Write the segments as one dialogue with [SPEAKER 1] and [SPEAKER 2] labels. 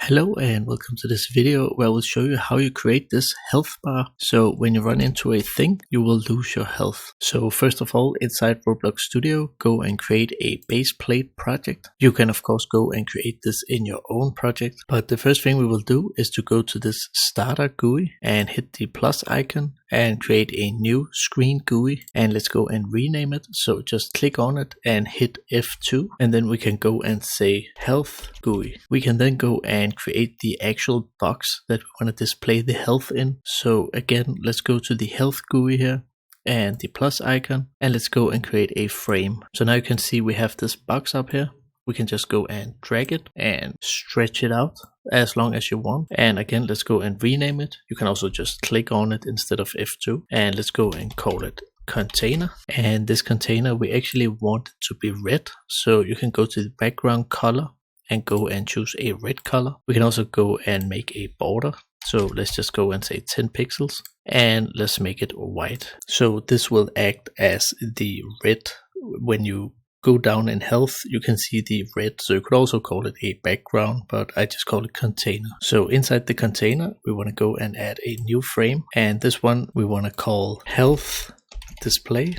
[SPEAKER 1] Hello and welcome to this video where I will show you how you create this health bar. So when you run into a thing, you will lose your health. So first of all, inside Roblox Studio, go and create a base plate project. You can of course go and create this in your own project. But the first thing we will do is to go to this starter GUI and hit the plus icon and create a new screen GUI. And let's go and rename it. So just click on it and hit F2. And then we can go and say health GUI. We can then go and create the actual box that we want to display the health in. So again, let's go to the health GUI here and the plus icon, and let's go and create a frame. So now you can see we have this box up here. We can just go and drag it and stretch it out as long as you want. And again, let's go and rename it. You can also just click on it instead of F2, and let's go and call it container. And this container, we actually want it to be red. So you can go to the background color and go and choose a red color. We can also go and make a border. So let's just go and say 10 pixels and let's make it white. So this will act as the red. When you go down in health, you can see the red. So you could also call it a background, but I just call it container. So inside the container, we want to go and add a new frame. And this one we want to call health display,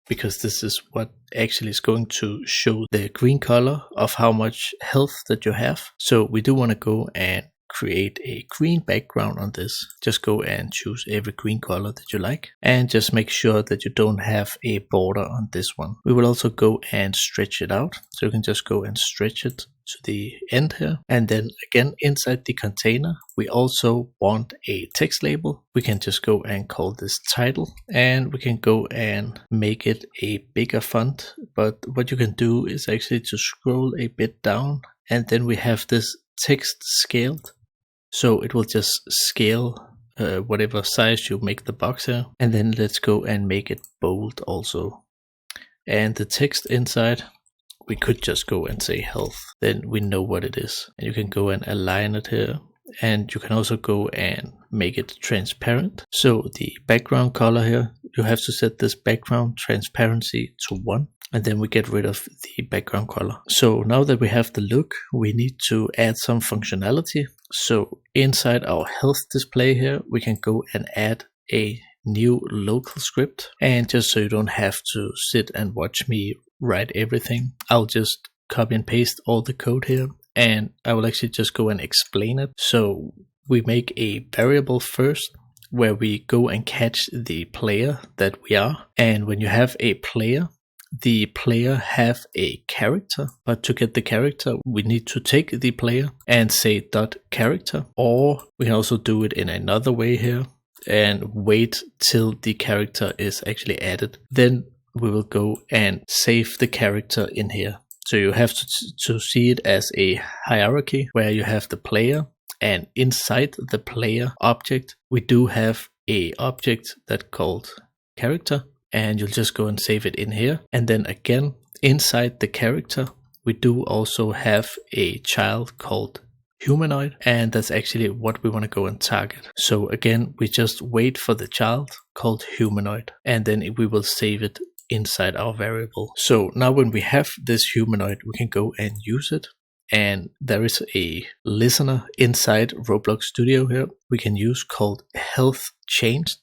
[SPEAKER 1] because this is what actually is going to show the green color of how much health that you have. So we do want to go and create a green background on this. Just go and choose every green color that you like and just make sure that you don't have a border on this one. We will also go and stretch it out. So you can just go and stretch it to the end here. And then again, inside the container, we also want a text label. We can just go and call this title, and we can go and make it a bigger font. But what you can do is actually to scroll a bit down, and then we have this text scaled. So it will just scale whatever size you make the box here. And then let's go and make it bold also. And the text inside, we could just go and say health. Then we know what it is. And you can go and align it here. And you can also go and make it transparent. So the background color here, you have to set this background transparency to 1. And then we get rid of the background color. So now that we have the look, we need to add some functionality. So inside our health display here, we can go and add a new local script. And just so you don't have to sit and watch me write everything, I'll just copy and paste all the code here. And I will actually just go and explain it. So we make a variable first where we go and catch the player that we are. And when you have a player, the player have a character, but to get the character, we need to take the player and say .character, or we can also do it in another way here and wait till the character is actually added. Then we will go and save the character in here. So you have to see it as a hierarchy where you have the player, and inside the player object, we do have a object that called character. And you'll just go and save it in here. And then again, inside the character, we do also have a child called humanoid. And that's actually what we want to go and target. So again, we just wait for the child called humanoid. And then we will save it inside our variable. So now when we have this humanoid, we can go and use it. And there is a listener inside Roblox Studio here we can use called health changed.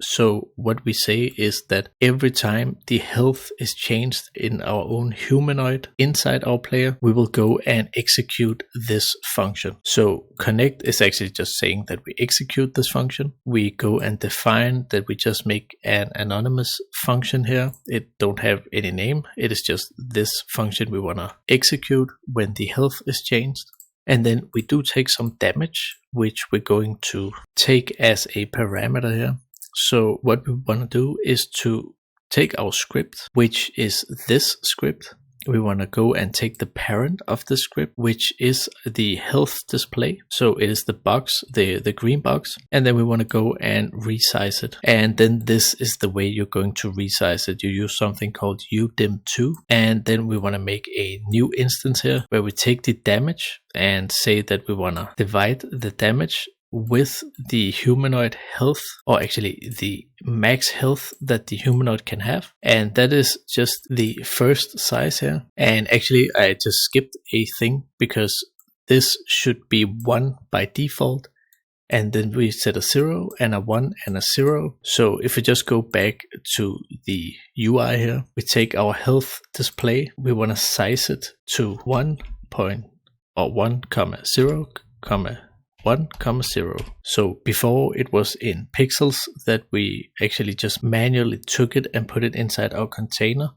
[SPEAKER 1] So what we say is that every time the health is changed in our own humanoid inside our player, we will go and execute this function. So connect is actually just saying that we execute this function. We go and define that we just make an anonymous function here. It don't have any name. It is just this function we want to execute when the health is changed. And then we do take some damage, which we're going to take as a parameter here. So what we want to do is to take our script, which is this script. We want to go and take the parent of the script, which is the health display. So it is the box, the green box. And then we want to go and resize it. And then this is the way you're going to resize it. You use something called udim2. And then we want to make a new instance here where we take the damage and say that we want to divide the damage with the humanoid health, or actually the max health that the humanoid can have, and that is just the first size here. And actually I just skipped a thing because this should be 1 by default, and then we set a 0 and a 1 and a 0. So if we just go back to the UI here, we take our health display, we want to size it to 1 comma 0 comma 1 comma 0. So before it was in pixels that we actually just manually took it and put it inside our container,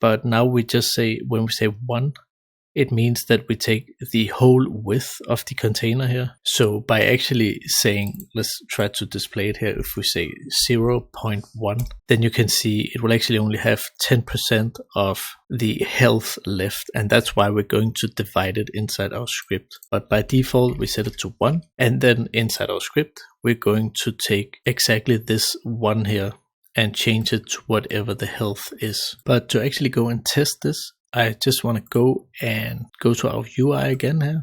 [SPEAKER 1] but now we just say, when we say 1, it means that we take the whole width of the container here. So by actually saying, let's try to display it here, if we say 0.1, then you can see it will actually only have 10% of the health left, and that's why we're going to divide it inside our script. But by default we set it to 1, and then inside our script we're going to take exactly this 1 here and change it to whatever the health is. But to actually go and test this, I just want to go to our UI again here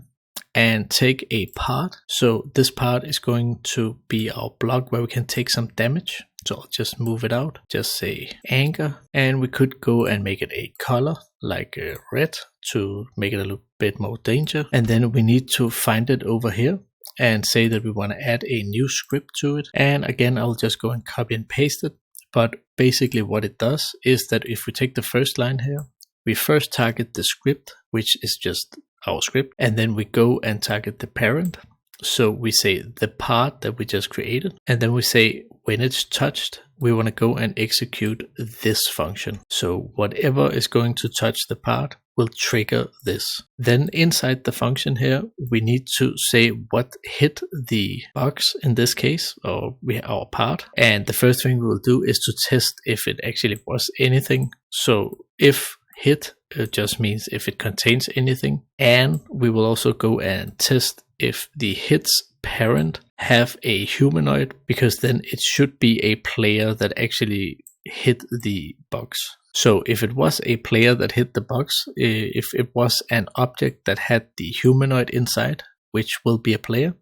[SPEAKER 1] and take a part. So this part is going to be our block where we can take some damage. So I'll just move it out, just say anger, and we could go and make it a color like red to make it a little bit more danger. And then we need to find it over here and say that we want to add a new script to it. And again, I'll just go and copy and paste it. But basically what it does is that if we take the first line here, we first target the script, which is just our script, and then we go and target the parent. So we say the part that we just created, and then we say when it's touched, we want to go and execute this function. So whatever is going to touch the part will trigger this. Then inside the function here, we need to say what hit the box in this case, or our part. And the first thing we will do is to test if it actually was anything. So if hit, it just means if it contains anything, and we will also go and test if the hit's parent have a humanoid, because then it should be a player that actually hit the box. So if it was a player that hit the box, if it was an object that had the humanoid inside, which will be a player,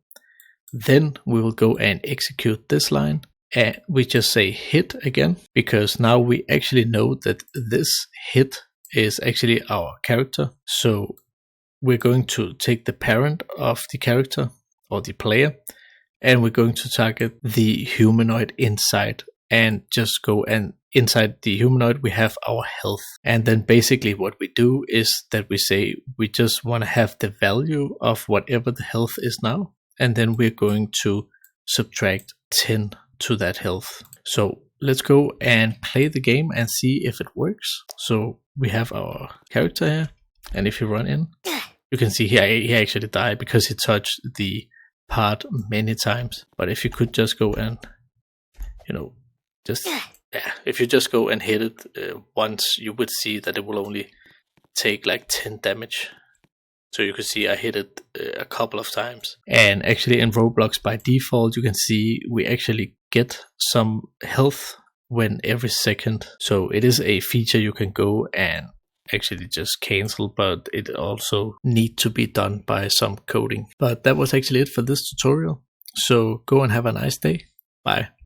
[SPEAKER 1] then we will go and execute this line. And we just say hit again, because now we actually know that this hit is actually our character. So we're going to take the parent of the character or the player, and we're going to target the humanoid inside, and just go and inside the humanoid we have our health. And then basically what we do is that we say we just want to have the value of whatever the health is now, and then we're going to subtract 10 to that health. So let's go and play the game and see if it works. So we have our character here, and if you run in, you can see here he actually died because he touched the part many times. But if you could just go and, if you just go and hit it once, you would see that it will only take like 10 damage. So you can see I hit it a couple of times. And actually in Roblox by default, you can see we actually get some health when every second. So it is a feature you can go and actually just cancel, but it also need to be done by some coding. But that was actually it for this tutorial. So go and have a nice day. Bye.